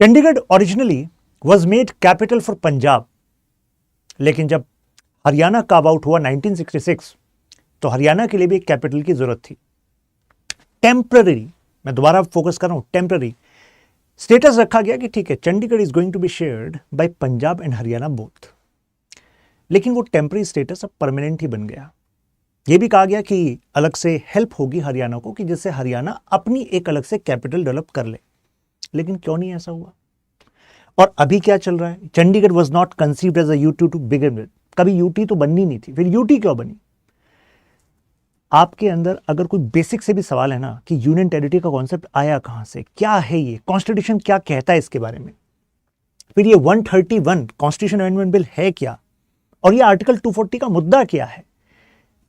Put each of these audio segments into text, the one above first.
Chandigarh originally was made capital for Punjab, लेकिन जब Haryana carve out हुआ 1966 तो हरियाणा के लिए भी एक कैपिटल की जरूरत थी। टेम्पररी, मैं दोबारा फोकस कर रहा हूं, टेम्पररी स्टेटस रखा गया कि ठीक है Chandigarh is going to be shared by Punjab and Haryana both, लेकिन वो टेम्पररी स्टेटस अब परमानेंट ही बन गया। यह भी कहा गया कि अलग से हेल्प होगी हरियाणा को कि जिससे हरियाणा अपनी एक अलग से कैपिटल डेवलप कर ले, लेकिन क्यों नहीं ऐसा हुआ। और अभी क्या चल रहा है, Chandigarh was not conceived as a UT to begin with, कभी यूटी तो बननी नहीं थी, फिर यूटी क्यों बनी। आपके अंदर अगर कोई बेसिक से भी सवाल है ना कि यूनियन टेरिटरी का कॉन्सेप्ट आया कहां से, क्या है ये, कॉन्स्टिट्यूशन क्या कहता है इसके बारे में, फिर ये 131 कॉन्स्टिट्यूशन अमेंडमेंट बिल है क्या, और ये आर्टिकल 240 का मुद्दा क्या है,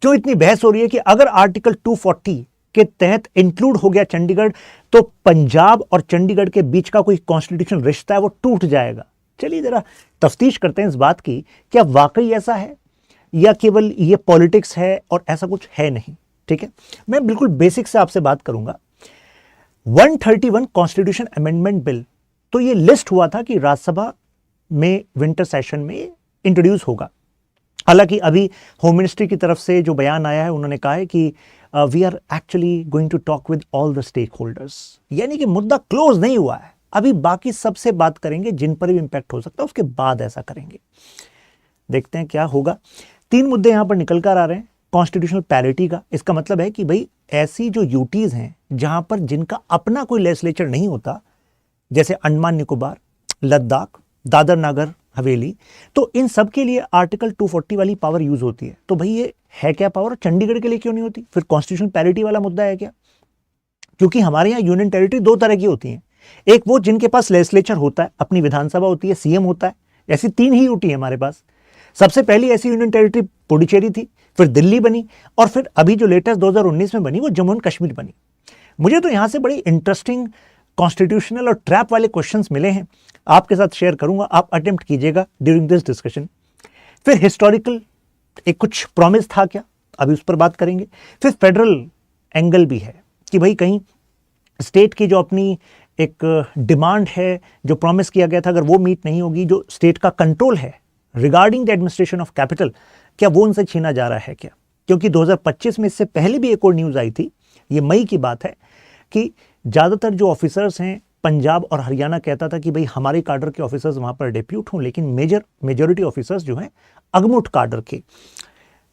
क्यों इतनी बहस हो रही है कि अगर आर्टिकल 240 के तहत इंक्लूड हो गया चंडीगढ़ तो पंजाब और चंडीगढ़ के बीच का कोई कॉन्स्टिट्यूशन रिश्ता है वो टूट जाएगा। चलिए जरा तफ्तीश करते हैं इस बात की, क्या वाकई ऐसा है या केवल ये पॉलिटिक्स है और ऐसा कुछ है नहीं। ठीक है, मैं बिल्कुल बेसिक से आपसे बात करूंगा। 131 कॉन्स्टिट्यूशन अमेंडमेंट बिल, तो ये लिस्ट हुआ था कि राज्यसभा में विंटर सेशन में इंट्रोड्यूस होगा। हालांकि अभी होम मिनिस्ट्री की तरफ से जो बयान आया है उन्होंने कहा है कि we are actually going to talk with all the stakeholders, यानी कि मुद्दा क्लोज नहीं हुआ है, अभी बाकी सबसे बात करेंगे जिन पर भी इंपैक्ट हो सकता है, उसके बाद ऐसा करेंगे। देखते हैं क्या होगा। 3 मुद्दे यहां पर निकल कर आ रहे हैं। कॉन्स्टिट्यूशनल पैरिटी का, इसका मतलब है कि भाई ऐसी जो यूटीज हैं जहां पर जिनका अपना कोई लेजिस्लेचर नहीं होता, जैसे अंडमान निकोबार, लद्दाख, दादर नागर हवेली, तो इन सब के लिए आर्टिकल 240 वाली पावर यूज होती है। तो भाई ये है क्या पावर, चंडीगढ़ के लिए क्यों नहीं होती। फिर कॉन्स्टिट्यूशनल पैरिटी वाला मुद्दा है क्या, क्योंकि हमारे यहाँ यूनियन टेरिटरी 2 तरह की होती हैं, एक वो जिनके पास लेजिस्लेचर होता है, अपनी विधानसभा होती है, सीएम होता है, ऐसी 3 ही यूटी है हमारे पास। सबसे पहली ऐसी यूनियन टेरिटरी पुडुचेरी थी, फिर दिल्ली बनी, और फिर अभी जो लेटेस्ट 2019 में बनी वो जम्मू एंड कश्मीर बनी। मुझे तो यहां से बड़ी इंटरेस्टिंग कॉन्स्टिट्यूशनल और ट्रैप वाले क्वेश्चंस मिले हैं, आपके साथ शेयर करूंगा, आप अटेम्प्ट कीजिएगा ड्यूरिंग दिस डिस्कशन। फिर हिस्टोरिकल एक कुछ प्रॉमिस था क्या, अभी उस पर बात करेंगे। फिर फेडरल एंगल भी है कि भाई कहीं स्टेट की जो अपनी एक डिमांड है, जो प्रॉमिस किया गया था, अगर वो मीट नहीं होगी, जो स्टेट का कंट्रोल है regarding the administration of capital, क्या वो उनसे छीना जा रहा है क्या। क्योंकि 2025 में इससे पहले भी एक और न्यूज़ आई थी, ये मई की बात है, कि ज़्यादातर जो ऑफिसर्स हैं पंजाब और हरियाणा कहता था कि भाई हमारे कार्डर के ऑफिसर्स वहाँ पर डेप्यूट हों, लेकिन मेजॉरिटी ऑफिसर्स जो हैं अगमुट कार्डर के,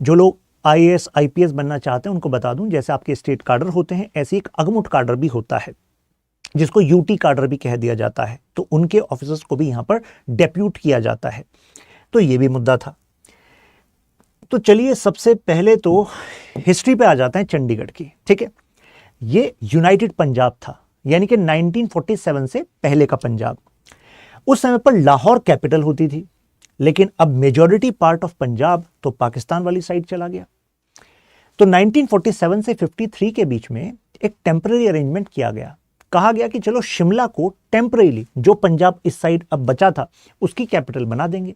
जो लोग आईएएस आईपीएस बनना चाहते हैं, उनको बता दूं जैसे आपके स्टेट कार्डर होते हैं ऐसे एक अगमुट कार्डर भी होता है, जिसको यूटी कार्डर भी कह दिया जाता है, तो उनके ऑफिसर्स को भी यहाँ पर डेप्यूट किया जाता है। तो ये भी मुद्दा था। तो चलिए सबसे पहले तो हिस्ट्री पे आ जाते हैं चंडीगढ़ की। ठीक है, ये यूनाइटेड पंजाब था, यानी कि 1947 से पहले का पंजाब। उस समय पर लाहौर कैपिटल होती थी, लेकिन अब मेजॉरिटी पार्ट ऑफ पंजाब तो पाकिस्तान वाली साइड चला गया। तो 1947 से 53 के बीच में एक टेम्पररी अरेंजमेंट किया गया। कहा गया कि चलो शिमला को टेम्पररीली, जो पंजाब इस साइड अब बचा था, उसकी कैपिटल बना देंगे।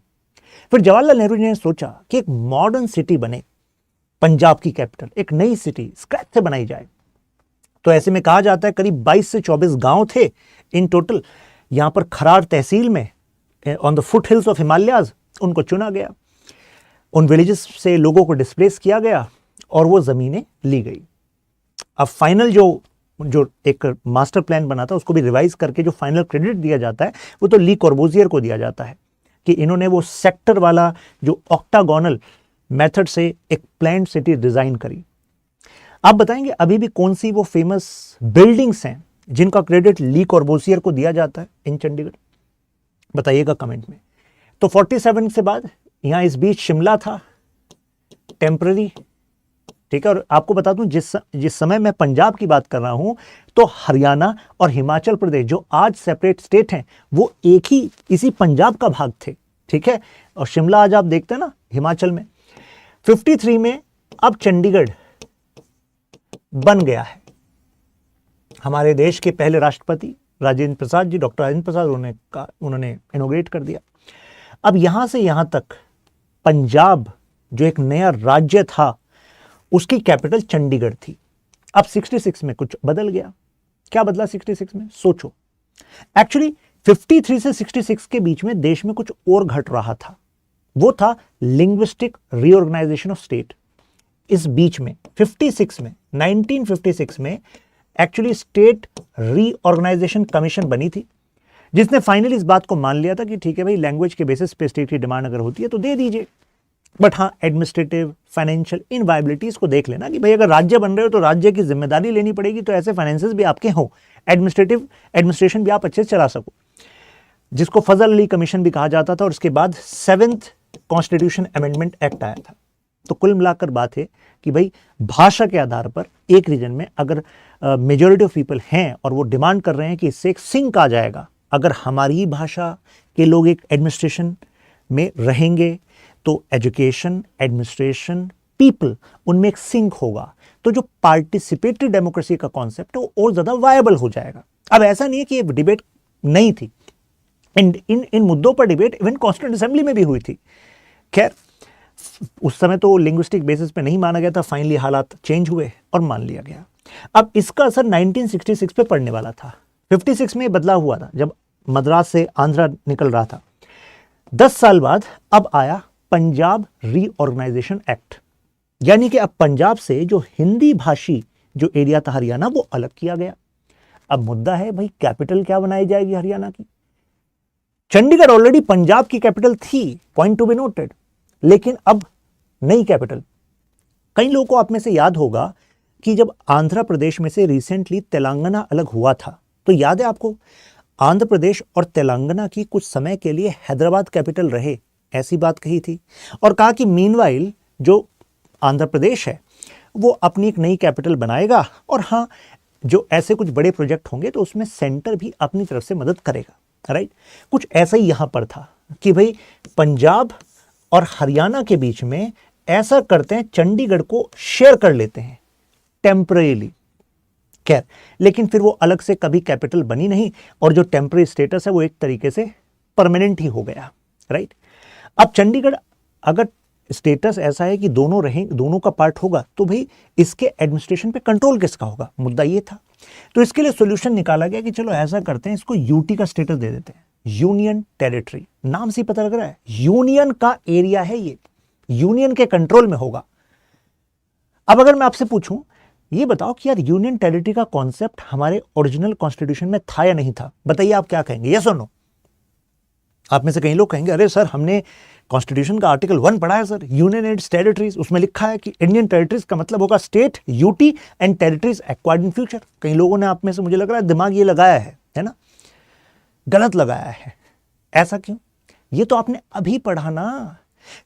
फिर जवाहरलाल नेहरू जी ने सोचा कि एक मॉडर्न सिटी बने, पंजाब की कैपिटल, एक नई सिटी स्क्रैच से बनाई जाए। तो ऐसे में कहा जाता है करीब 22 से 24 गांव थे इन टोटल, यहां पर खरार तहसील में on the foot hills of Himalayas उनको चुना गया, उन विलेजेस से लोगों को डिस्प्लेस किया गया और वो जमीनें ली गई। अब फाइनल जो एक मास्टर प्लान बना था उसको भी रिवाइज करके जो फाइनल क्रेडिट दिया जाता है वो तो ली कॉर्बूजियर को दिया जाता है कि इन्होंने वो सेक्टर वाला जो ऑक्टागोनल मेथड से एक प्लान्ड सिटी डिजाइन करी। आप बताएंगे अभी भी कौन सी वो फेमस बिल्डिंग्स हैं जिनका क्रेडिट ली कॉर्बूजियर को दिया जाता है इन चंडीगढ़, बताइएगा कमेंट में। तो 47 से बाद यहां इस बीच शिमला था टेम्पररी। ठीक है, और आपको बता दूं जिस समय मैं पंजाब की बात कर रहा हूं तो हरियाणा और हिमाचल प्रदेश जो आज सेपरेट स्टेट हैं वो एक ही इसी पंजाब का भाग थे। ठीक है, और शिमला आज आप देखते हैं ना हिमाचल में। 53 में अब चंडीगढ़ बन गया है। हमारे देश के पहले राष्ट्रपति राजेंद्र प्रसाद जी, डॉक्टर राजेंद्र प्रसाद, उन्होंने इनॉग्रेट कर दिया। अब यहां से यहां तक पंजाब जो एक नया राज्य था उसकी कैपिटल चंडीगढ़ थी। अब 66 में कुछ बदल गया। क्या बदला 66 में, सोचो। एक्चुअली 53 से 66 के बीच में देश में कुछ और घट रहा था, वो था लिंग्विस्टिक रीऑर्गेनाइजेशन ऑफ स्टेट। इस बीच में 56 में 1956 में एक्चुअली स्टेट रीऑर्गेनाइजेशन कमीशन बनी थी, जिसने फाइनली इस बात को मान लिया था कि ठीक है भाई, लैंग्वेज के बेसिस पे स्टेट की डिमांड अगर होती है तो दे दीजिए, बट हाँ एडमिनिस्ट्रेटिव फाइनेंशियल इनवायबिलिटीज को देख लेना कि भाई अगर राज्य बन रहे हो तो राज्य की जिम्मेदारी लेनी पड़ेगी, तो ऐसे फाइनेंसेस भी आपके हो, एडमिनिस्ट्रेशन भी आप अच्छे से चला सको, जिसको फजल अली कमीशन भी कहा जाता था। और उसके बाद 7th कॉन्स्टिट्यूशन अमेंडमेंट एक्ट आया था। तो कुल मिलाकर बात है कि भाई भाषा के आधार पर एक रीजन में अगर मेजॉरिटी ऑफ पीपल हैं और वो डिमांड कर रहे हैं कि इससे एक सिंक आ जाएगा, अगर हमारी ही भाषा के लोग एक एडमिनिस्ट्रेशन में रहेंगे तो एजुकेशन, एडमिनिस्ट्रेशन, पीपल, उनमें एक सिंक होगा, तो जो पार्टिसिपेटरी डेमोक्रेसी का कॉन्सेप्ट है वो और ज्यादा वायबल हो जाएगा। अब ऐसा नहीं है कि ये डिबेट नहीं थी, इन मुद्दों पर डिबेट इवन कॉन्स्टिट्यूएंट असेंबली में भी हुई थी। खैर उस समय तो लिंग्विस्टिक बेसिस पे नहीं माना गया था, फाइनली हालात चेंज हुए और मान लिया गया। अब इसका असर 1966 पे पड़ने वाला था। 56 में बदलाव हुआ था जब मद्रास से आंध्रा निकल रहा था। 10 साल बाद अब आया पंजाब रीऑर्गेनाइजेशन एक्ट, यानी कि अब पंजाब से जो हिंदी भाषी जो एरिया था हरियाणा, वो अलग किया गया। अब मुद्दा है भाई कैपिटल क्या बनाई जाएगी हरियाणा की। चंडीगढ़ ऑलरेडी पंजाब की कैपिटल थी, पॉइंट टू बी नोटेड, लेकिन अब नई कैपिटल। कई लोगों को आप में से याद होगा कि जब आंध्र प्रदेश में से रिसेंटली तेलंगाना अलग हुआ था, तो याद है आपको आंध्र प्रदेश और तेलंगाना की कुछ समय के लिए हैदराबाद कैपिटल रहे, ऐसी बात कही थी। और कहा कि मीनवाइल जो आंध्र प्रदेश है वो अपनी एक नई कैपिटल बनाएगा, और हाँ जो ऐसे कुछ बड़े प्रोजेक्ट होंगे तो उसमें सेंटर भी अपनी तरफ से मदद करेगा, राइट। कुछ ऐसा ही यहां पर था कि भाई पंजाब और हरियाणा के बीच में ऐसा करते हैं, चंडीगढ़ को शेयर कर लेते हैं टेम्परेली। खैर लेकिन फिर वो अलग से कभी कैपिटल बनी नहीं, और जो टेम्परेरी स्टेटस है वो एक तरीके से परमानेंट ही हो गया, राइट। अब चंडीगढ़ अगर स्टेटस ऐसा है कि दोनों रहें, दोनों का पार्ट होगा, तो भाई इसके एडमिनिस्ट्रेशन पे कंट्रोल किसका होगा, मुद्दा ये था। तो इसके लिए सॉल्यूशन निकाला गया कि चलो ऐसा करते हैं, इसको यूटी का स्टेटस दे देते हैं, यूनियन टेरिटरी। नाम से पता लग रहा है यूनियन का एरिया है, ये यूनियन के कंट्रोल में होगा। अब अगर मैं आपसे पूछूं, ये बताओ कि यार यूनियन टेरिटरी का कॉन्सेप्ट हमारे ओरिजिनल कॉन्स्टिट्यूशन में था या नहीं था, बताइए आप क्या कहेंगे, यस और नो। आप में से कई लोग कहेंगे अरे सर हमने कॉन्स्टिट्यूशन का आर्टिकल 1 पढ़ा है सर, यूनियन एंड टेरिटरीज, उसमें लिखा है कि इंडियन टेरिटरीज का मतलब होगा state, UT and territories acquired in future. कई लोगों ने आप में से, मुझे लग रहा है, दिमाग ये लगाया है ना, गलत लगाया है। ऐसा क्यों? ये तो आपने अभी पढ़ा ना,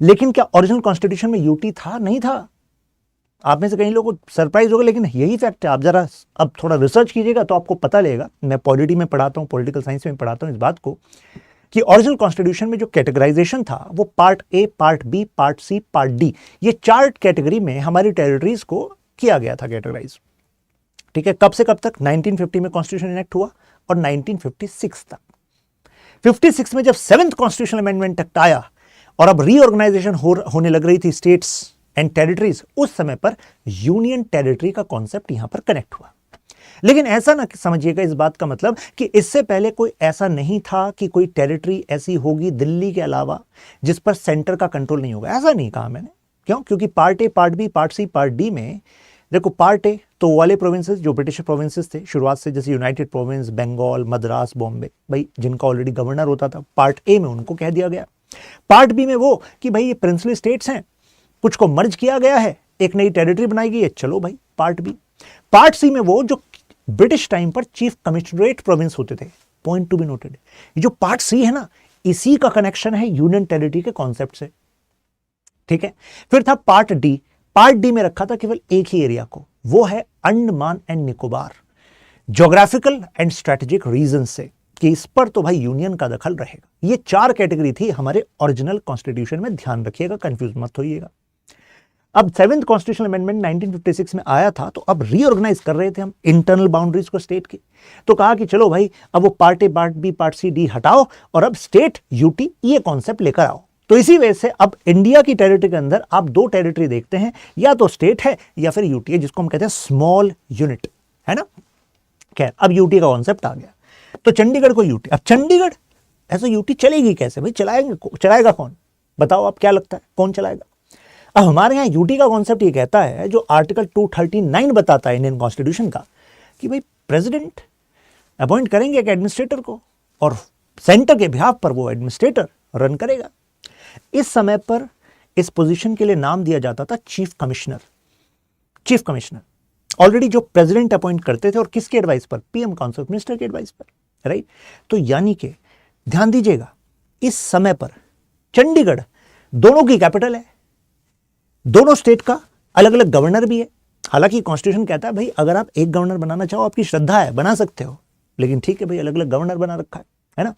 लेकिन क्या ओरिजिनल कॉन्स्टिट्यूशन में यूटी था, नहीं था? आप में से कई लोगों को सरप्राइज होगा, लेकिन यही फैक्ट है। आप जरा अब थोड़ा रिसर्च कीजिएगा तो आपको पता लगेगा। मैं पॉलिटी में पढ़ाता हूँ, पॉलिटिकल साइंस में पढ़ाता हूँ इस बात को, कि ओरिजिनल कॉन्स्टिट्यूशन में जो कैटेगराइजेशन था वो part A, part B, part C, part D, ये 4 कैटेगरी में हमारी टेरिटरीज को किया गया था कैटेगराइज। ठीक है, कब से कब तक? 1950 में कॉन्स्टिट्यूशन इनेक्ट हुआ और 1956 तक। 56 में जब 7th कॉन्स्टिट्यूशनल अमेंडमेंट एक्ट आया और अब रीऑर्गेनाइजेशन होने लग रही थी स्टेट्स एंड टेरिटरीज, उस समय पर यूनियन टेरिटरी का कॉन्सेप्ट यहां पर कनेक्ट हुआ। लेकिन ऐसा ना समझिएगा इस बात का मतलब कि इससे पहले कोई ऐसा नहीं था कि कोई टेरिटरी ऐसी होगी दिल्ली के अलावा जिस पर सेंटर का कंट्रोल नहीं होगा। ऐसा नहीं कहा मैंने। क्यों? क्योंकि part A, part B, part C, part D में देखो, पार्ट ए तो वाले प्रोविंसेस जो ब्रिटिश प्रोविंसेस थे शुरुआत से, जैसे यूनाइटेड प्रोविंस, बंगाल, मद्रास, बॉम्बे, भाई जिनका ऑलरेडी गवर्नर होता था, पार्ट ए में उनको कह दिया गया। पार्ट बी में वो कि भाई ये प्रिंसली स्टेट्स हैं, कुछ को मर्ज किया गया है, एक नई टेरिटरी बनाई गई है, चलो भाई पार्ट बी। पार्ट सी में वो जो ब्रिटिश टाइम पर चीफ कमिश्नरेट प्रोविंस होते थे, पॉइंट टू बी नोटेड। ये जो पार्ट सी है ना, इसी का कनेक्शन है यूनियन टेरिटरी के कॉन्सेप्ट से। ठीक है, फिर था पार्ट डी। पार्ट डी में रखा था केवल एक ही एरिया को, वो है Andaman and Nicobar, geographical and strategic region से, कि इस पर तो भाई यूनियन का दखल रहेगा। ये 4 कैटेगरी थी हमारे ओरिजिनल कॉन्स्टिट्यूशन में, ध्यान रखिएगा, कंफ्यूज मत होइएगा। अब 7th कॉन्स्टिट्यूशनल अमेंडमेंट 1956 में आया था, तो अब रीऑर्गेनाइज कर रहे थे हम इंटरनल बाउंड्रीज को स्टेट की। तो कहा कि चलो भाई अब वो part A, part B, part C, D हटाओ और अब स्टेट, यूटी, ये कॉन्सेप्ट लेकर आओ। तो इसी वजह से अब इंडिया की टेरिटरी के अंदर आप 2 टेरिटरी देखते हैं, या तो स्टेट है या फिर यूटी है, जिसको हम कहते हैं स्मॉल यूनिट, है ना। खैर अब यूटी का कॉन्सेप्ट आ गया। तो चंडीगढ़ को यूटी। अब चंडीगढ़ ऐसा यूटी चलेगी कैसे भाई? चलाएगा कौन? बताओ आप, क्या लगता है कौन चलाएगा? अब हमारे यहाँ यूटी का कॉन्सेप्ट ये कहता है, जो आर्टिकल 239 बताता है इंडियन कॉन्स्टिट्यूशन का, कि भाई प्रेसिडेंट अपॉइंट करेंगे एक एडमिनिस्ट्रेटर को और सेंटर के बिहाफ पर वो एडमिनिस्ट्रेटर रन करेगा। इस समय पर इस पोजीशन के लिए नाम दिया जाता था chief commissioner. Chief commissioner already जो प्रेसिडेंट अपॉइंट करते थे, और किसके एडवाइस पर? पीएम काउंसिल ऑफ मिनिस्टर के एडवाइस पर, राइट। तो यानी कि ध्यान दीजिएगा, इस समय पर चंडीगढ़ दोनों की कैपिटल है, दोनों स्टेट का अलग अलग गवर्नर भी है। हालांकि कॉन्स्टिट्यूशन कहता है भाई अगर आप एक गवर्नर बनाना चाहो, आपकी श्रद्धा है, बना सकते हो, लेकिन ठीक है भाई, अलग अलग गवर्नर बना रखा है ना।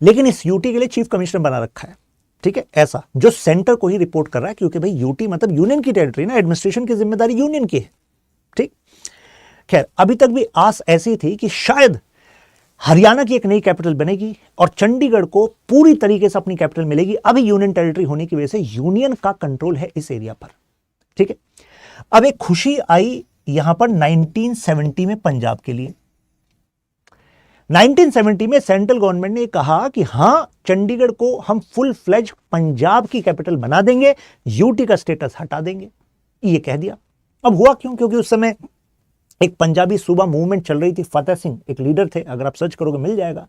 लेकिन इस यूटी के लिए चीफ कमिश्नर बना रखा है, ठीक है, ऐसा जो सेंटर को ही रिपोर्ट कर रहा है, क्योंकि भाई यूटी मतलब यूनियन की टेरिटरी ना, एडमिनिस्ट्रेशन की जिम्मेदारी यूनियन की है, ठीक। खैर, अभी तक भी आस ऐसी थी कि शायद हरियाणा की एक नई कैपिटल बनेगी और चंडीगढ़ को पूरी तरीके से अपनी कैपिटल मिलेगी। अभी यूनियन टेरिटरी होने की वजह से यूनियन का कंट्रोल है इस एरिया पर, ठीक है। अब एक खुशी आई यहां पर 1970 में पंजाब के लिए। 1970 में सेंट्रल गवर्नमेंट ने कहा कि हां, चंडीगढ़ को हम फुल फ्लेज पंजाब की कैपिटल बना देंगे, यूटी का स्टेटस हटा देंगे, ये कह दिया। अब हुआ क्यों? क्योंकि उस समय एक पंजाबी सूबा मूवमेंट चल रही थी, फतेह सिंह एक लीडर थे, अगर आप सर्च करोगे मिल जाएगा,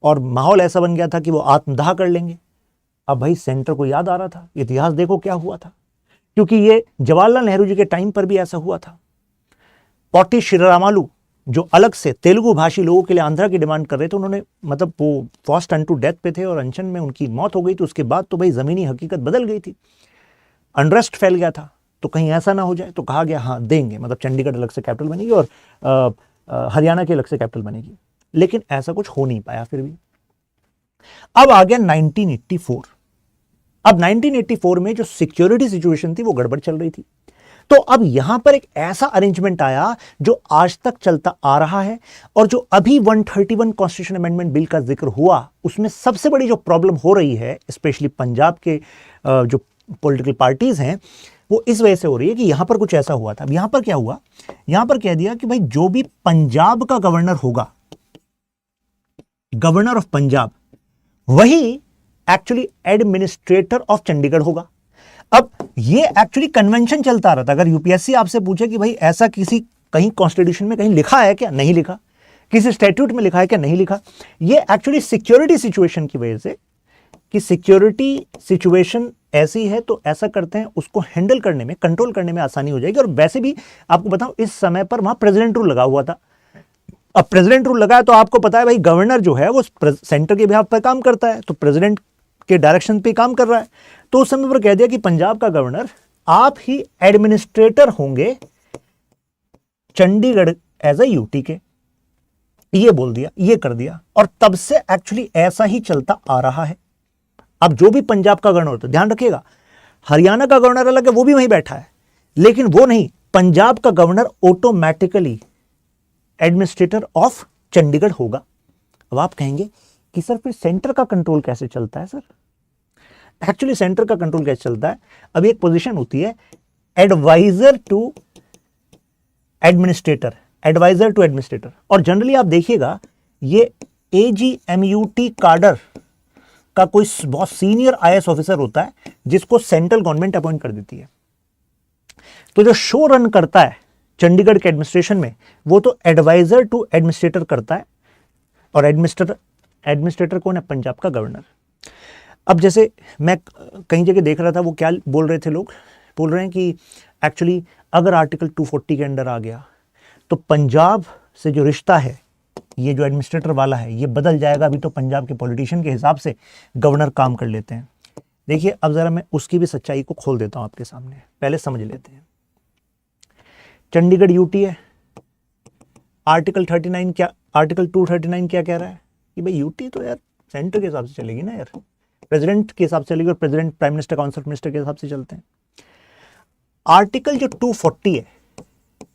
और माहौल ऐसा बन गया था कि वो आत्मदाह कर लेंगे। अब भाई सेंटर को याद आ रहा था, इतिहास देखो क्या हुआ था, क्योंकि ये जवाहरलाल नेहरू जी के टाइम पर भी ऐसा हुआ था। पोटी श्रीरामालू जो अलग से तेलुगु भाषी लोगों के लिए आंध्रा की डिमांड कर रहे थे, उन्होंने मतलब वो फर्स्ट अनटू डेथ पे थे और अनशन में उनकी मौत हो गई थी। उसके बाद तो भाई जमीनी हकीकत बदल गई थी, अनरेस्ट फैल गया था, तो कहीं ऐसा ना हो जाए, तो कहा गया हाँ देंगे, मतलब चंडीगढ़ अलग से कैपिटल बनेगी और हरियाणा की अलग से कैपिटल बनेगी। लेकिन ऐसा कुछ हो नहीं पाया फिर भी। अब आ गया 1984। अब 1984 में जो सिक्योरिटी सिचुएशन थी वो गड़बड़ चल रही थी, तो अब यहां पर एक ऐसा अरेंजमेंट आया जो आज तक चलता आ रहा है, और जो अभी 131 कॉन्स्टिट्यूशन अमेंडमेंट बिल का जिक्र हुआ, उसमें सबसे बड़ी जो प्रॉब्लम हो रही है, स्पेशली पंजाब के जो पॉलिटिकल पार्टीज हैं, वो इस वजह से हो रही है कि यहां पर कुछ ऐसा हुआ था। अब यहां पर क्या हुआ? यहां पर कह दिया कि भाई जो भी पंजाब का गवर्नर होगा, गवर्नर ऑफ पंजाब, वही एक्चुअली एडमिनिस्ट्रेटर ऑफ चंडीगढ़ होगा। अब ये एक्चुअली कन्वेंशन चलता आ रहा था। अगर यूपीएससी आपसे पूछे कि भाई ऐसा किसी कहीं कॉन्स्टिट्यूशन में कहीं लिखा है क्या? नहीं लिखा। किसी स्टैट्यूट में लिखा है क्या? नहीं लिखा। ये एक्चुअली सिक्योरिटी सिचुएशन की वजह से, कि सिक्योरिटी सिचुएशन ऐसी है तो ऐसा करते हैं, उसको हैंडल करने में, कंट्रोल करने में आसानी हो जाएगी। और वैसे भी आपको बताऊं, इस समय पर वहां प्रेसिडेंट रूल लगा हुआ था। अब प्रेसिडेंट रूल लगा है तो आपको पता है भाई गवर्नर जो है वो सेंटर के बिहाफ पर काम करता है, तो प्रेसिडेंट के डायरेक्शन पे काम कर रहा है। तो उस समय पर कह दिया कि पंजाब का गवर्नर आप ही एडमिनिस्ट्रेटर होंगे चंडीगढ़ एज अ यूटी के। ये बोल दिया, ये कर दिया, और तब से एक्चुअली ऐसा ही चलता आ रहा है। अब जो भी पंजाब का गवर्नर होता है, ध्यान रखिएगा, हरियाणा का गवर्नर अलग है, वो भी वहीं बैठा है, लेकिन वो नहीं, पंजाब का governor automatically administrator of Chandigarh होगा। अब आप कहेंगे कि सर फिर सेंटर का कंट्रोल कैसे चलता है? सर एक्चुअली सेंटर का कंट्रोल कैसे चलता है? अभी एक पोजीशन होती है adviser to administrator, adviser to administrator, और जनरली आप देखिएगा ये AGMUT काडर का कोई बहुत सीनियर IAS ऑफिसर होता है जिसको सेंट्रल गवर्नमेंट अपॉइंट कर देती है। तो जो शो रन करता है चंडीगढ़ के एडमिनिस्ट्रेशन में, वो तो एडवाइजर टू एडमिनिस्ट्रेटर करता है, और एडमिनिस्ट्रेटर कौन है? पंजाब का गवर्नर। अब जैसे मैं कहीं जगह देख रहा था, वो क्या बोल रहे थे लोग, बोल रहे हैं कि एक्चुअली अगर आर्टिकल 240 के अंडर आ गया तो पंजाब से जो रिश्ता है, ये जो एडमिनिस्ट्रेटर वाला है, ये बदल जाएगा। अभी तो पंजाब के पॉलिटिशियन के हिसाब से गवर्नर काम कर लेते हैं। देखिए अब जरा मैं उसकी भी सच्चाई को खोल देता हूं आपके सामने, पहले समझ लेते हैं। चंडीगढ़ यूटी है, आर्टिकल 239 क्या कह रहा है कि भाई यूटी तो यार सेंटर के हिसाब से चलेगी ना यार, प्रेसिडेंट के हिसाब से चलेगी, और president prime minister council of minister के हिसाब से चलते हैं। आर्टिकल जो 240 है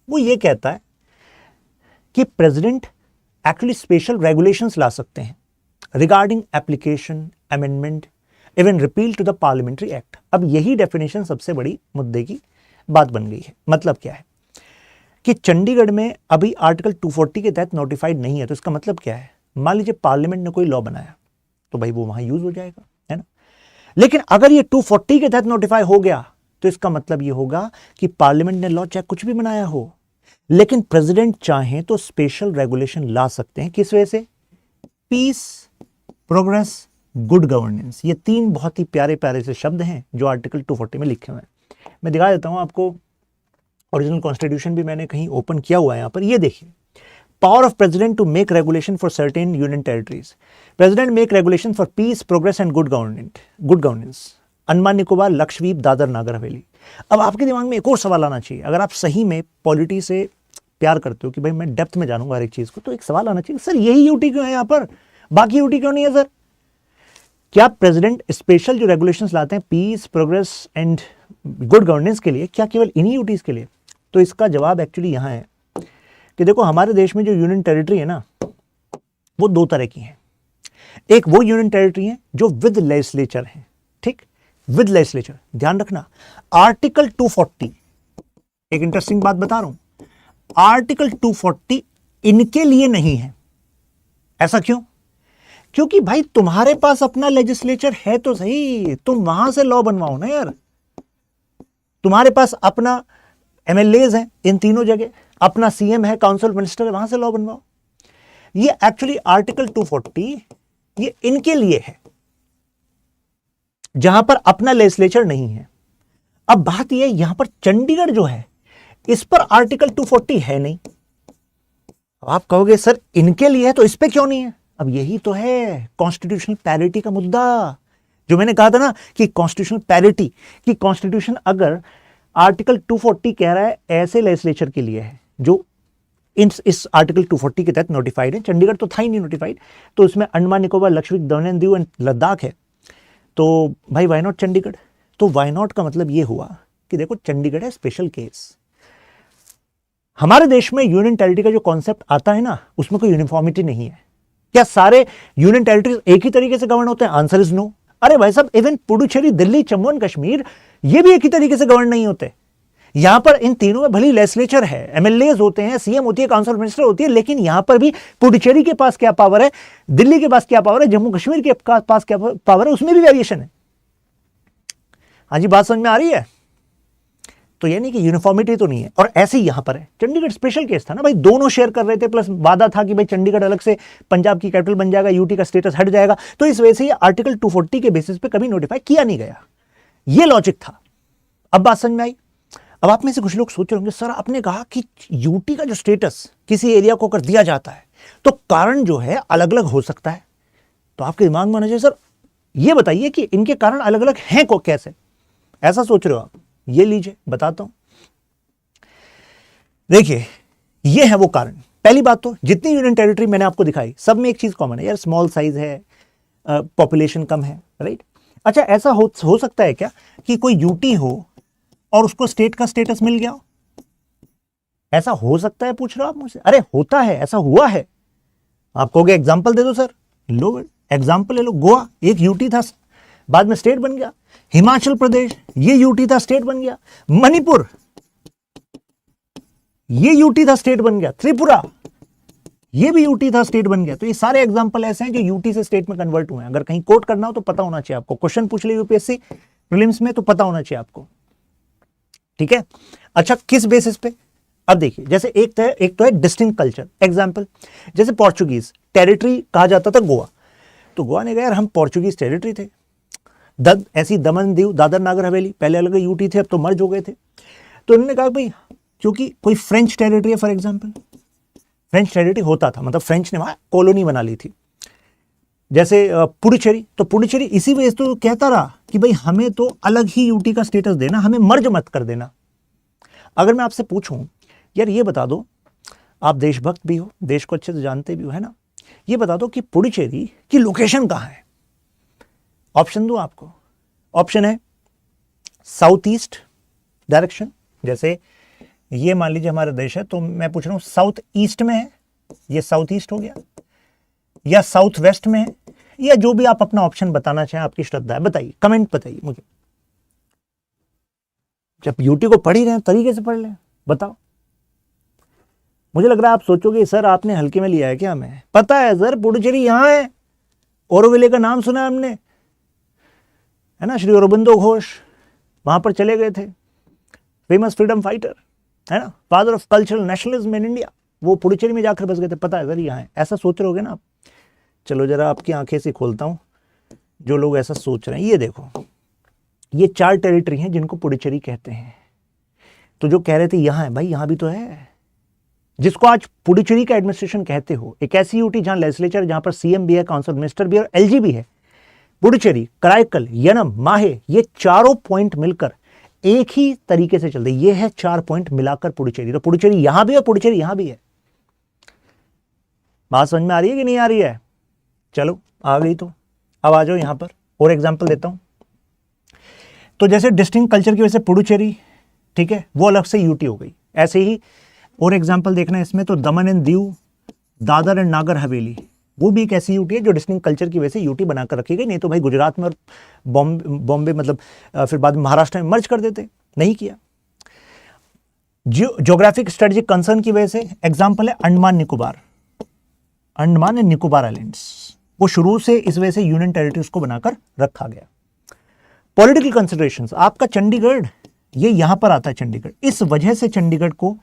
वो ये कहता है कि प्रेसिडेंट एक्चुअली स्पेशल रेगुलेशंस ला सकते हैं regarding application, amendment, even repeal to the parliamentary act. अब यही डेफिनेशन सबसे बड़ी मुद्दे की बात बन गई है। मतलब क्या है? कि चंडीगढ़ में अभी आर्टिकल 240 के तहत नोटिफाइड नहीं है, तो इसका मतलब क्या है? मान लीजिए पार्लियामेंट ने कोई लॉ बनाया तो भाई वो वहां यूज हो जाएगा, है ना। लेकिन अगर ये 240 के तहत नोटिफाई हो गया तो इसका मतलब ये होगा कि पार्लियामेंट ने लॉ चाहे कुछ भी बनाया हो, लेकिन प्रेसिडेंट चाहे तो स्पेशल रेगुलेशन ला सकते हैं। किस वजह से? Peace, progress, good governance. ये तीन बहुत ही प्यारे प्यारे से शब्द हैं जो आर्टिकल 240 में लिखे हुए हैं। मैं दिखा देता हूं आपको, ओरिजिनल कॉन्स्टिट्यूशन भी मैंने कहीं ओपन किया हुआ है यहां पर। ये देखिए, power of president to make regulation for certain union territories. President make regulation for peace, progress and good governance. Andaman Nicobar, Lakshadweep, Dadra Nagar Haveli. अब आपके दिमाग में एक और सवाल आना चाहिए, अगर आप सही में पॉलिटी से प्यार करते हो कि भाई मैं डेप्थ में जानूंगा हर एक चीज को, तो एक सवाल आना चाहिए, सर यही यूटी क्यों है यहाँ पर, बाकी यूटी क्यों नहीं है सर? क्या प्रेसिडेंट स्पेशल जो रेगुलेशंस लाते हैं peace, progress and good governance के लिए, क्या केवल इन्हीं यूटीज के लिए? तो इसका जवाब एक्चुअली यहां है कि देखो, हमारे देश में जो यूनियन टेरिटरी है ना, वो दो तरह की है। एक वो यूनियन टेरिटरी है जो विद लेजिस्लेचर है, ठीक, विद लेजिस्लेचर। ध्यान रखना, आर्टिकल 240, एक इंटरेस्टिंग बात बता रहा हूं, आर्टिकल 240 इनके लिए नहीं है। ऐसा क्यों? क्योंकि भाई तुम्हारे पास अपना लेजिस्लेचर है तो सही, तुम वहां से लॉ बनवाओ ना यार। तुम्हारे पास अपना एमएलएज हैं इन तीनों जगह, अपना सीएम है, काउंसिल मिनिस्टर है, वहां से लॉ बनवाओ। ये एक्चुअली आर्टिकल 240 ये इनके लिए है जहां पर अपना लेजिस्लेचर नहीं है। अब बात यह, यहां पर चंडीगढ़ जो है इस पर आर्टिकल 240 है नहीं। आप कहोगे सर इनके लिए है तो इस पे क्यों नहीं है? अब यही तो है कॉन्स्टिट्यूशनल पैरिटी का मुद्दा, जो मैंने कहा था ना कि कॉन्स्टिट्यूशनल पैरिटी, कि कॉन्स्टिट्यूशन अगर आर्टिकल 240 कह रहा है ऐसे लेजिस्लेचर के लिए है जो इस आर्टिकल 240 के तहत नोटिफाइड है, चंडीगढ़ तो था ही नहीं नोटिफाइड, तो उसमें अंडमान निकोबार, लक्षद्वीप, दमन एंड दीव एंड लद्दाख है, तो भाई वाई नॉट चंडीगढ़? तो वाई नॉट का मतलब ये हुआ कि देखो चंडीगढ़ है स्पेशल केस। हमारे देश में यूनियन टेरिटरी का जो कॉन्सेप्ट आता है ना, उसमें कोई यूनिफॉर्मिटी नहीं है। क्या सारे यूनियन टेरिटरीज एक ही तरीके से गवर्न होते हैं? Answer is no. अरे भाई साहब, इवन पुडुचेरी, दिल्ली, जम्मू एंड कश्मीर, ये भी एक ही तरीके से गवर्न नहीं होते। यहां पर इन तीनों में भली लेजिस्लेचर है, एमएलएज होते हैं, सीएम होती है, काउंसिल मिनिस्टर होती है, लेकिन यहां पर भी पुडुचेरी के पास क्या पावर है, दिल्ली के पास क्या पावर है, जम्मू कश्मीर के पास क्या पावर है, उसमें भी वेरिएशन है। हाँ जी, बात समझ में आ रही है? तो ये नहीं कि यूनिफॉर्मिटी तो नहीं है, और ऐसे ही यहां पर है। चंडीगढ़ स्पेशल केस था ना भाई, दोनों शेयर कर रहे थे, प्लस वादा था कि भाई चंडीगढ़ अलग से पंजाब की कैपिटल बन जाएगा, यूटी का स्टेटस हट जाएगा, तो इस वजह से ये आर्टिकल 240 के बेसिस पे कभी नोटिफाई किया नहीं गया। ये लॉजिक था। अब बात समझ में आई? अब आप में से कुछ लोग सोच रहे होंगे, सर आपने कहा कि यूटी का जो स्टेटस किसी एरिया को कर दिया जाता है तो कारण जो है अलग अलग हो सकता है, तो आपके दिमाग में आना चाहिए सर ये बताइए कि इनके कारण अलग अलग हैं को कैसे, ऐसा सोच रहे हो आप? ये लीजिए बताता हूं। देखिए, ये है वो कारण। पहली बात तो जितनी यूनियन टेरिटरी मैंने आपको दिखाई, सब में एक चीज कॉमन है यार, स्मॉल साइज है, पॉपुलेशन कम है, राइट। अच्छा, ऐसा हो सकता है क्या कि कोई यूटी हो और उसको स्टेट का स्टेटस मिल गया हो? ऐसा हो सकता है पूछ रहे हो आप मुझसे? अरे होता है, ऐसा हुआ है। आप कहोगे एग्जाम्पल दे दो सर, लो एग्जाम्पल ले लो। गोवा एक यूटी था, बाद में स्टेट बन गया। हिमाचल प्रदेश ये यूटी था, स्टेट बन गया। मणिपुर ये यूटी था, स्टेट बन गया। त्रिपुरा ये भी यूटी था, स्टेट बन गया। तो ये सारे एग्जांपल ऐसे हैं जो यूटी से स्टेट में कन्वर्ट हुए हैं। अगर कहीं कोट करना हो तो पता होना चाहिए आपको, क्वेश्चन पूछ ले यूपीएससी प्रीलिम्स में तो पता होना चाहिए आपको, ठीक है। अच्छा, किस बेसिस पे? अब देखिए, जैसे एक तो है डिस्टिंक्ट कल्चर। एग्जांपल, जैसे पोर्चुगीज टेरिटरी कहा जाता था गोवा, तो गोवा ने कहा यार हम पोर्चुगीज टेरिटरी थे। ऐसी दमन दीव, दादर नगर हवेली पहले अलग यूटी थे, अब तो मर्ज हो गए थे। तो उन्होंने कहा भाई क्योंकि कोई फ्रेंच टेरिटरी है, फॉर एग्जांपल फ्रेंच टेरिटरी होता था, मतलब फ्रेंच ने वहां कॉलोनी बना ली थी। जैसे पुडुचेरी, तो पुडुचेरी इसी वजह से तो कहता रहा कि भाई हमें तो अलग ही यूटी का स्टेटस देना, हमें मर्ज मत कर देना। अगर मैं आपसे पूछूं यार ये बता दो, आप देशभक्त भी हो, देश को अच्छे से जानते भी हो, है ना, ये बता दो कि पुडुचेरी की लोकेशन कहां है? ऑप्शन दूं आपको? ऑप्शन है साउथ ईस्ट डायरेक्शन, जैसे ये मान लीजिए हमारा देश है, तो मैं पूछ रहा हूं साउथ ईस्ट में है, ये साउथ ईस्ट हो गया, या साउथ वेस्ट में है, या जो भी आप अपना ऑप्शन बताना चाहें, आपकी श्रद्धा है, बताइए, कमेंट बताइए मुझे। जब यूटी को पढ़ ही रहे हैं तरीके से पढ़ लें, बताओ। मुझे लग रहा है आप सोचोगे सर आपने हल्के में लिया है क्या? हमें पता है सर, पुडुचेरी यहाँ है, ओरोविले का नाम सुना है हमने, है ना? श्री अरबिंदो घोष वहां पर चले गए थे, फेमस फ्रीडम फाइटर, है ना, father of cultural nationalism in India, वो पुडुचेरी में जाकर बस गए थे। पता है सर यहाँ है, ऐसा सोच रहे होगे ना आप। चलो जरा आपकी आंखें से खोलता हूं, जो लोग ऐसा सोच रहे हैं, ये देखो, ये 4 टेरिटरी हैं जिनको पुडुचेरी कहते हैं। तो जो कह रहे थे यहाँ है, भाई यहाँ भी तो है, जिसको आज पुडुचेरी का एडमिनिस्ट्रेशन कहते हो। एक ऐसी यूटी जहां लेजिस्लेचर, जहां पर सीएम भी है, काउंसिल मिनिस्टर भी है और एलजी भी है। पुडुचेरी, कराईकल, यनम, माहे, ये चारों पॉइंट मिलकर एक ही तरीके से चलते, ये है 4 पॉइंट मिलाकर पुडुचेरी। तो पुडुचेरी यहां भी है, पुडुचेरी यहां भी है। बात समझ में आ रही है कि नहीं आ रही है? चलो आ गई तो अब आ जाओ यहां पर और एग्जाम्पल देता हूं। तो जैसे डिस्टिंक्ट कल्चर की वजह से पुडुचेरी, ठीक है, वो अलग से यूटी हो गई। ऐसे ही और एग्जाम्पल देखना है इसमें, तो दमन एंड दीव, दादर एंड नागर हवेली, वो भी एक ऐसी यूटी है जो डिस्टिंक्ट कल्चर की वजह से यूटी बनाकर रखी गई। नहीं तो भाई गुजरात में और बॉम्बे मतलब फिर बाद में महाराष्ट्र में मर्ज कर देते, नहीं किया। ज्योग्राफिक स्ट्रेटेजिक कंसर्न की वजह से एग्जाम्पल है अंडमान निकोबार, अंडमान एंड निकोबार आइलैंड्स, वो शुरू से इस वजह से यूनियन टेरिटरीज को बनाकर रखा गया। पॉलिटिकल कंसिडरेशंस, आपका चंडीगढ़ ये यहां पर आता है, चंडीगढ़, इस वजह से चंडीगढ़ को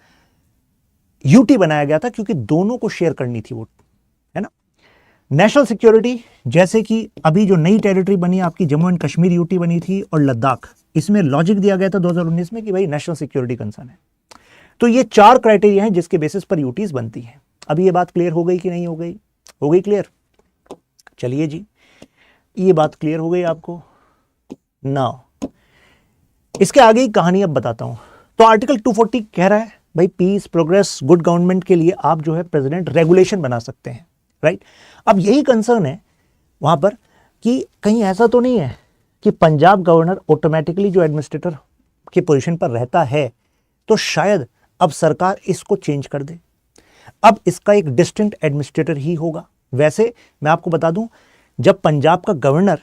यूटी बनाया गया था क्योंकि दोनों को शेयर करनी थी वोट, है ना। नेशनल सिक्योरिटी, जैसे कि अभी जो नई टेरिटरी बनी आपकी जम्मू एंड कश्मीर यूटी बनी थी, और लद्दाख, इसमें लॉजिक दिया गया था 2019 में कि भाई नेशनल सिक्योरिटी कंसर्न है। तो ये 4 क्राइटेरिया हैं जिसके बेसिस पर यूटीज बनती हैं। अभी ये बात क्लियर हो गई कि नहीं हो गई? हो गई क्लियर? चलिए जी, ये बात क्लियर हो गई आपको। नाउ इसके आगे की कहानी अब बताता हूं। तो आर्टिकल 240 कह रहा है भाई पीस, प्रोग्रेस, गुड गवर्नमेंट के लिए आप जो है प्रेसिडेंट रेगुलेशन बना सकते हैं, राइट। अब यही कंसर्न है वहां पर कि कहीं ऐसा तो नहीं है कि पंजाब गवर्नर ऑटोमेटिकली जो एडमिनिस्ट्रेटर के पोजीशन पर रहता है, तो शायद अब सरकार इसको चेंज कर दे, अब इसका एक डिस्टिंक्ट एडमिनिस्ट्रेटर ही होगा। वैसे मैं आपको बता दूं, जब पंजाब का governor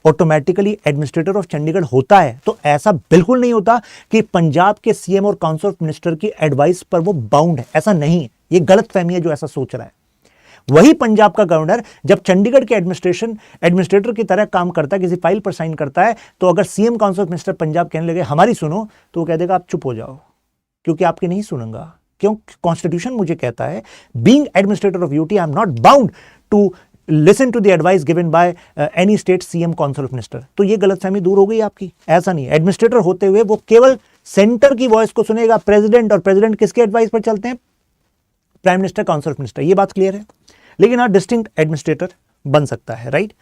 automatically administrator of Chandigarh होता है, तो ऐसा बिल्कुल नहीं होता कि पंजाब के सीएम और काउंसिल ऑफ मिनिस्टर की एडवाइस पर वो बाउंड है, ऐसा नहीं है। ये गलत फहमी है जो ऐसा सोच रहा है। वही पंजाब का गवर्नर जब चंडीगढ़ के एडमिनिस्ट्रेटर की तरह काम करता है, किसी फाइल पर साइन करता है, तो अगर CM council of minister Punjab कहने लगे हमारी सुनो, तो वो कह देगा आप चुप हो जाओ, क्योंकि आपकी नहीं सुनूंगा। क्यों? कॉन्स्टिट्यूशन मुझे कहता है, being administrator of UT I am not bound to listen to the advice given by any state CM council of minister. तो ये गलतफहमी दूर हो गई आपकी। ऐसा नहीं है, एडमिनिस्ट्रेटर होते हुए वो केवल सेंटर की वॉइस को सुनेगा, प्रेसिडेंट, और प्रेसिडेंट किसके एडवाइस पर चलते हैं? Prime minister, council of minister. ये बात क्लियर है। लेकिन हाँ, डिस्टिंक्ट एडमिनिस्ट्रेटर बन सकता है, राइट।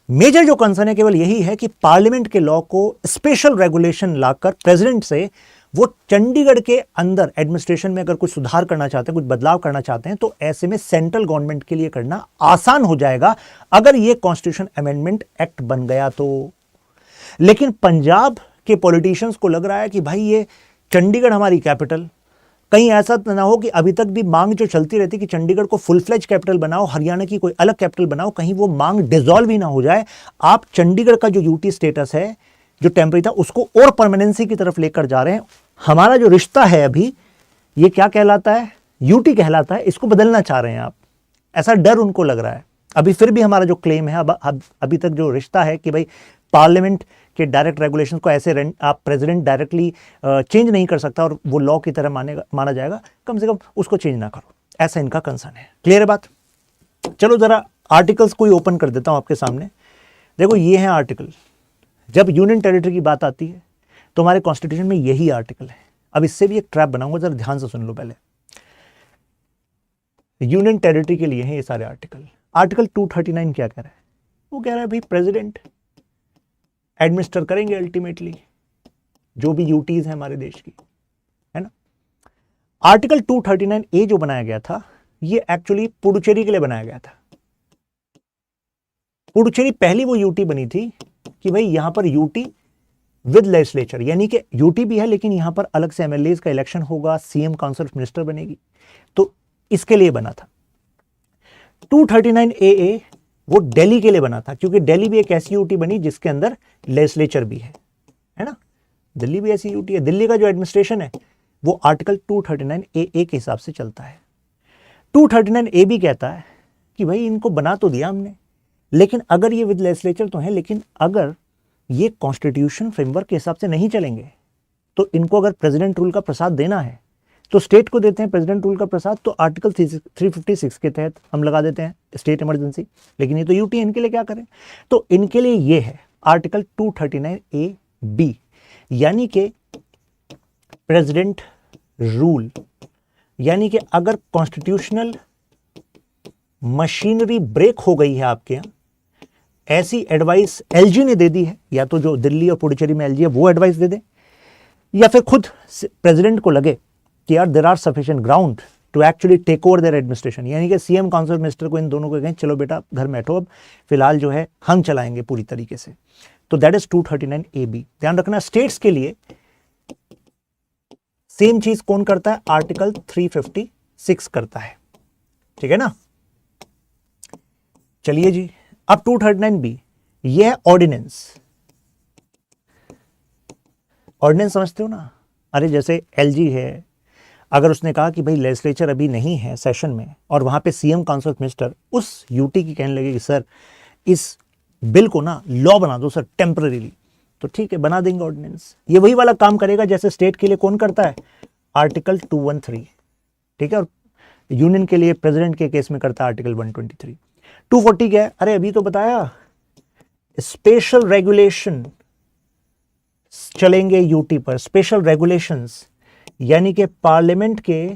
मेजर जो कंसर्न है केवल यही है कि पार्लियामेंट के लॉ को स्पेशल रेगुलेशन लाकर प्रेसिडेंट से वो चंडीगढ़ के अंदर एडमिनिस्ट्रेशन में अगर कुछ सुधार करना चाहते हैं, कुछ बदलाव करना चाहते हैं, तो ऐसे में सेंट्रल गवर्नमेंट के लिए करना आसान हो जाएगा अगर ये कॉन्स्टिट्यूशन अमेंडमेंट एक्ट बन गया तो। लेकिन पंजाब के पॉलिटिशियंस को लग रहा है कि भाई ये चंडीगढ़ हमारी कैपिटल, कहीं ऐसा ना हो कि अभी तक भी मांग जो चलती रहती कि चंडीगढ़ को फुल फ्लेज कैपिटल बनाओ, हरियाणा की कोई अलग कैपिटल बनाओ, कहीं वो मांग डिसॉल्व ही ना हो जाए। आप चंडीगढ़ का जो यूटी स्टेटस है, जो टेम्परेरी था, उसको और परमानेंसी की तरफ लेकर जा रहे हैं। हमारा जो रिश्ता है अभी, ये क्या कहलाता है? यूटी कहलाता है। इसको बदलना चाह रहे हैं आप, ऐसा डर उनको लग रहा है। अभी फिर भी हमारा जो क्लेम है, अभी तक जो रिश्ता है कि भाई पार्लियामेंट के डायरेक्ट रेगुलेशन को ऐसे आप प्रेसिडेंट डायरेक्टली चेंज नहीं कर सकता और वो लॉ की तरह माना जाएगा, कम से कम उसको चेंज ना करो, ऐसा इनका कंसर्न है। क्लियर है बात? चलो जरा आर्टिकल्स को ही ओपन कर देता हूं आपके सामने। देखो ये है आर्टिकल। जब यूनियन टेरिटरी की बात आती है तो हमारे कॉन्स्टिट्यूशन में यही आर्टिकल है। अब इससे भी एक ट्रैप बनाऊंगा, जरा ध्यान से सुन लो पहले। यूनियन टेरिटरी के लिए हैं ये सारे आर्टिकल। आर्टिकल 239 क्या कह रहा है? वो कह रहा है भाई प्रेसिडेंट एडमिनिस्टर करेंगे अल्टीमेटली जो भी यूटीज है हमारे देश की, है ना। आर्टिकल 239A जो बनाया गया था, ये एक्चुअली पुडुचेरी के लिए बनाया गया था। पुडुचेरी पहली वो यूटी बनी थी कि भाई यहां पर यूटी विद लेजिस्लेचर, यानी कि यूटी भी है लेकिन यहां पर अलग से एमएलएज का इलेक्शन होगा, सीएम काउंसिल ऑफ मिनिस्टर बनेगी, तो इसके लिए बना था। 239AA वो दिल्ली के लिए बना था, क्योंकि दिल्ली भी एक ऐसी यूटी बनी जिसके अंदर लेजिस्लेचर भी है ना। दिल्ली भी ऐसी यूटी है। दिल्ली का जो एडमिनिस्ट्रेशन है वो आर्टिकल 239AA के हिसाब से चलता है। 239 ए भी कहता है कि भाई इनको बना तो दिया हमने, लेकिन अगर ये विद लेजिस्लेचर तो है, लेकिन अगर ये कॉन्स्टिट्यूशन फ्रेमवर्क के हिसाब से नहीं चलेंगे तो इनको अगर प्रेसिडेंट रूल का प्रसाद देना है तो स्टेट को देते हैं प्रेसिडेंट रूल का प्रसाद, तो आर्टिकल 356 के तहत हम लगा देते हैं स्टेट इमरजेंसी। लेकिन ये तो यूटी, इनके लिए क्या करें? तो इनके लिए ये है आर्टिकल 239 ए बी, यानी कि प्रेसिडेंट रूल, यानी कि अगर कॉन्स्टिट्यूशनल मशीनरी ब्रेक हो गई है आपके यहाँ, ऐसी एडवाइस एलजी ने दे दी है, या तो जो दिल्ली और पुडुचेरी में एलजी है वो एडवाइस दे दे, या फिर खुद प्रेसिडेंट को लगे कि यार there are sufficient ground to actually take over their administration, यानी कि सीएम काउंसिल मिनिस्टर को, इन दोनों को कहें चलो बेटा घर में बैठो, अब फिलहाल जो है हम चलाएंगे पूरी तरीके से। तो दैट इज 239 ए बी। ध्यान रखना स्टेट्स के लिए सेम चीज कौन करता है? आर्टिकल 356 करता है, ठीक है ना। चलिए जी, अब 239 बी, ये है ऑर्डिनेंस। ऑर्डिनेंस समझते हो ना? अरे जैसे एलजी है, अगर उसने कहा कि भाई लेजिस्लेचर अभी नहीं है सेशन में और वहां पे सीएम काउंसिल मिनिस्टर उस यूटी की कहने लगे कि सर इस बिल को ना लॉ बना दो सर टेम्पररीली, तो ठीक है बना देंगे ऑर्डिनेंस। ये वही वाला काम करेगा जैसे स्टेट के लिए कौन करता है? आर्टिकल 213, ठीक है, और यूनियन के लिए प्रेसिडेंट के केस में करता है आर्टिकल 123। 240 क्या है? अरे अभी तो बताया, स्पेशल रेगुलेशन चलेंगे यूटी पर, स्पेशल रेगुलेशंस, यानी कि पार्लियामेंट के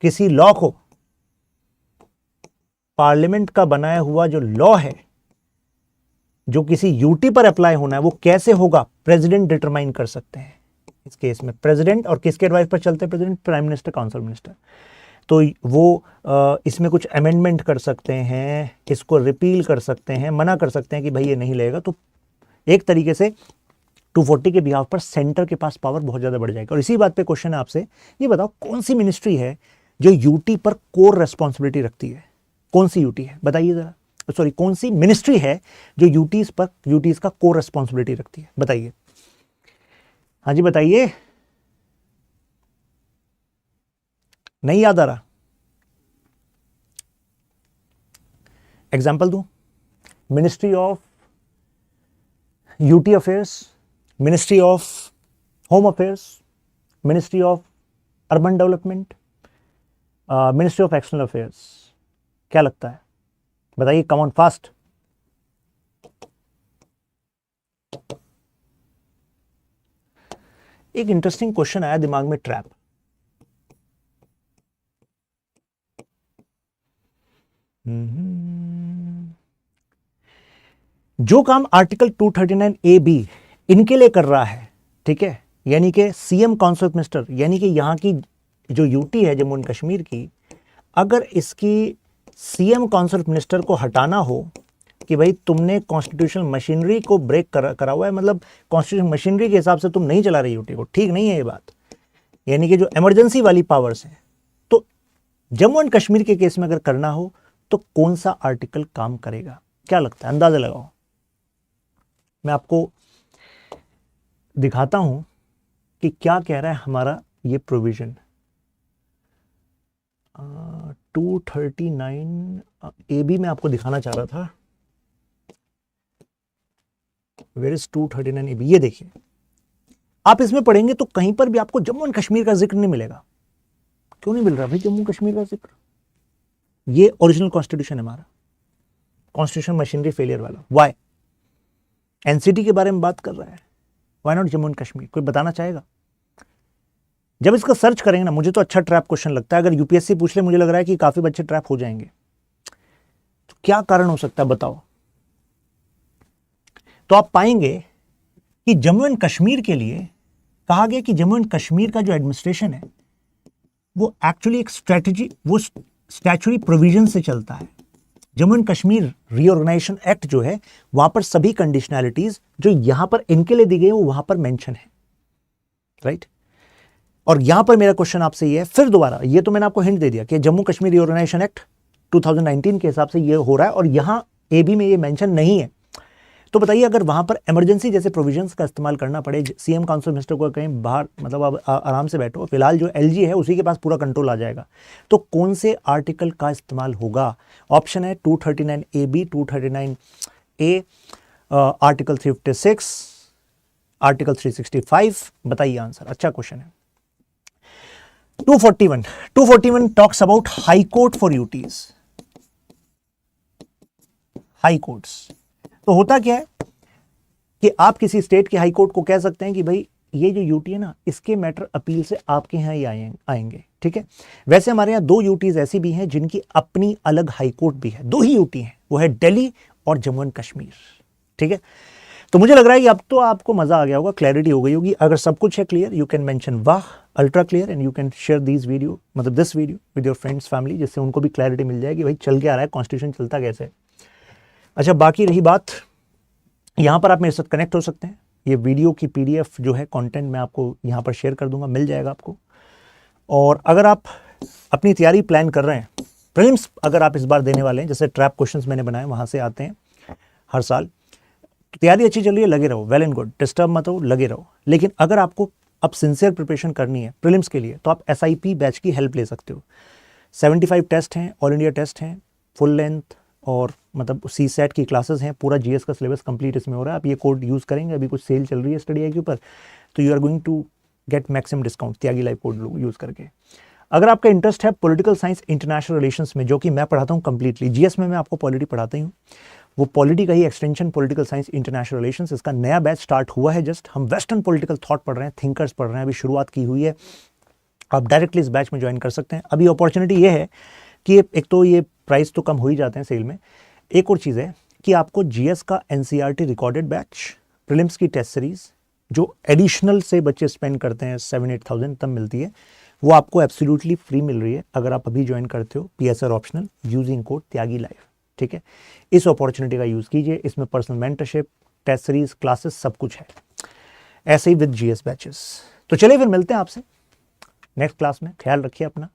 किसी लॉ को, पार्लियामेंट का बनाया हुआ जो लॉ है जो किसी यूटी पर अप्लाई होना है, वो कैसे होगा? प्रेसिडेंट डिटरमाइन कर सकते हैं। इस केस में प्रेसिडेंट, और किसके एडवाइस पर चलते हैं? President, prime minister, council minister. तो वो इसमें कुछ अमेंडमेंट कर सकते हैं, इसको रिपील कर सकते हैं, मना कर सकते हैं कि भाई ये नहीं लगेगा। तो एक तरीके से 240 के बिहाफ पर सेंटर के पास पावर बहुत ज़्यादा बढ़ जाएगा। और इसी बात पे क्वेश्चन है आपसे, ये बताओ कौन सी मिनिस्ट्री है जो यूटी पर कोर रेस्पॉन्सिबिलिटी रखती है? कौन सी यूटी है बताइए जरा, सॉरी कौन सी मिनिस्ट्री है जो यूटीज का कोर रेस्पॉन्सिबिलिटी रखती है? बताइए, हाँ जी बताइए, नहीं याद आ रहा? एग्जाम्पल दूं? Ministry of UT affairs, ministry of home affairs, ministry of urban development, ministry of external affairs. क्या लगता है बताइए, कम ऑन फास्ट। एक इंटरेस्टिंग क्वेश्चन आया दिमाग में, ट्रैप। जो काम आर्टिकल 239 ए बी इनके लिए कर रहा है, ठीक है, यानी कि सीएम काउंसिल मिनिस्टर, यानी कि यहां की जो यूटी है जम्मू एंड कश्मीर की, अगर इसकी सीएम काउंसिल मिनिस्टर को हटाना हो कि भाई तुमने कॉन्स्टिट्यूशनल मशीनरी को ब्रेक करा हुआ है, मतलब कॉन्स्टिट्यूशनल मशीनरी के हिसाब से तुम नहीं चला रही यूटी को, ठीक नहीं है ये बात, यानी कि जो इमरजेंसी वाली पावर्स हैं, तो जम्मू एंड कश्मीर के केस में अगर करना हो तो कौन सा आर्टिकल काम करेगा? क्या लगता है, अंदाजा लगाओ। मैं आपको दिखाता हूं कि क्या कह रहा है हमारा ये प्रोविजन। 239 ए बी में आपको दिखाना चाह रहा था, वेयर इज 239 ए बी। ये देखिए, आप इसमें पढ़ेंगे तो कहीं पर भी आपको जम्मू एंड कश्मीर का जिक्र नहीं मिलेगा। क्यों नहीं मिल रहा भाई जम्मू कश्मीर का जिक्र? ये ओरिजिनल कॉन्स्टिट्यूशन है हमारा, कॉन्स्टिट्यूशन मशीनरी फेलियर वाला। वाई? एनसीटी के बारे में बात कर रहा है, why not Jammu and Kashmir? कोई बताना चाहेगा? जब इसका सर्च करेंगे ना, मुझे तो अच्छा ट्रैप क्वेश्चन लगता है। अगर यूपीएससी पूछ ले, मुझे लग रहा है कि काफी बच्चे ट्रैप हो जाएंगे। तो क्या कारण हो सकता है बताओ? तो आप पाएंगे कि जम्मू एंड कश्मीर के लिए कहा गया कि जम्मू एंड कश्मीर का जो एडमिनिस्ट्रेशन है वो एक्चुअली एक स्ट्रेटजी, वो स्टैच्यूटरी प्रोविजन से चलता है। Jammu and Kashmir reorganisation act जो है, वहां पर सभी कंडीशनैलिटीज जो यहां पर इनके लिए दी गई है वो वहां पर मेंशन है, राइट? और यहां पर मेरा क्वेश्चन आपसे ये है, फिर दोबारा, ये तो मैंने आपको हिंट दे दिया कि जम्मू कश्मीर रीऑर्गेनाइजेशन एक्ट 2019 के हिसाब से ये हो रहा है, और यहां एबी में ये मेंशन नहीं है। तो बताइए अगर वहां पर इमरजेंसी जैसे प्रोविजंस का इस्तेमाल करना पड़े, सीएम काउंसिल मिनिस्टर को कहीं बाहर, मतलब अब आराम से बैठो, फिलहाल जो एलजी है उसी के पास पूरा कंट्रोल आ जाएगा, तो कौन से आर्टिकल का इस्तेमाल होगा? ऑप्शन है 239A, 239A, आर्टिकल 356, आर्टिकल 365। बताइए आंसर। अच्छा क्वेश्चन है। 241 talks about high court for UTs. High courts तो होता क्या है कि आप किसी स्टेट के हाई कोर्ट को कह सकते हैं कि भाई ये जो यूटी है ना, इसके मैटर अपील से आपके यहाँ ही आएंगे, ठीक है। वैसे हमारे यहाँ 2 यूटीज ऐसी भी हैं जिनकी अपनी अलग हाई कोर्ट भी है, 2 ही यूटी हैं, वो है दिल्ली और जम्मू एंड कश्मीर, ठीक है। तो मुझे लग रहा है कि अब तो आपको मजा आ गया होगा, क्लैरिटी हो गई होगी। अगर सब कुछ है क्लियर, यू कैन मेंशन वाह ultra clear and you can share this video, मतलब this video with your friends family, जिससे उनको भी क्लैरिटी मिल जाएगी भाई चल के आ रहा है, कॉन्स्टिट्यूशन चलता कैसे है। अच्छा, बाकी रही बात, यहाँ पर आप मेरे साथ कनेक्ट हो सकते हैं। ये वीडियो की पीडीएफ जो है कंटेंट मैं आपको यहाँ पर शेयर कर दूंगा, मिल जाएगा आपको। और अगर आप अपनी तैयारी प्लान कर रहे हैं, प्रीलिम्स अगर आप इस बार देने वाले हैं, जैसे ट्रैप क्वेश्चंस मैंने बनाए वहाँ से आते हैं हर साल, तैयारी अच्छी चल रही है, लगे रहो, वेल एंड गुड, डिस्टर्ब मत हो, लगे रहो। लेकिन अगर आपको अब सिंसियर प्रिपरेशन करनी है प्रीलिम्स के लिए, तो आप SIP बैच की हेल्प ले सकते हो। 75 टेस्ट हैं, ऑल इंडिया टेस्ट हैं, फुल लेंथ, और मतलब CSAT की क्लासेस हैं, पूरा GS का सिलेबस कंप्लीट इसमें हो रहा है। आप ये कोड यूज़ करेंगे, अभी कुछ सेल चल रही है स्टडी आई के ऊपर, तो you are going to get maximum discount Tyagi live code use करके। अगर आपका इंटरेस्ट है पॉलिटिकल साइंस इंटरनेशनल रिलेशंस में, जो कि मैं पढ़ाता हूँ कंप्लीटली, GS में मैं आपको पॉलिटी पढ़ाता ही हूँ, वो पॉलिटी का ही extension political science international relations, इसका नया बैच स्टार्ट हुआ है जस्ट। हम वेस्टर्न पॉलिटिकल थॉट पढ़ रहे हैं, थिंकर्स पढ़ रहे हैं, अभी शुरुआत की हुई है। आप डायरेक्टली इस बैच में ज्वाइन कर सकते हैं। अभी अपॉर्चुनिटी ये है कि एक तो ये प्राइस तो कम हो ही जाते हैं सेल में, एक और चीज़ है कि आपको GS का NCERT रिकॉर्डेड बैच, प्रीलिम्स की टेस्ट सीरीज जो एडिशनल से बच्चे स्पेंड करते हैं 7-8,000 तब मिलती है, वो आपको एब्सोल्युटली फ्री मिल रही है अगर आप अभी ज्वाइन करते हो PSR optional using code Tyagi live, ठीक है। इस अपॉर्चुनिटी का यूज़ कीजिए, इसमें personal mentorship, test series, classes सब कुछ है, ऐसे ही विद GS बैचेस। तो चलिए फिर मिलते हैं आपसे नेक्स्ट क्लास में। ख्याल रखिए अपना।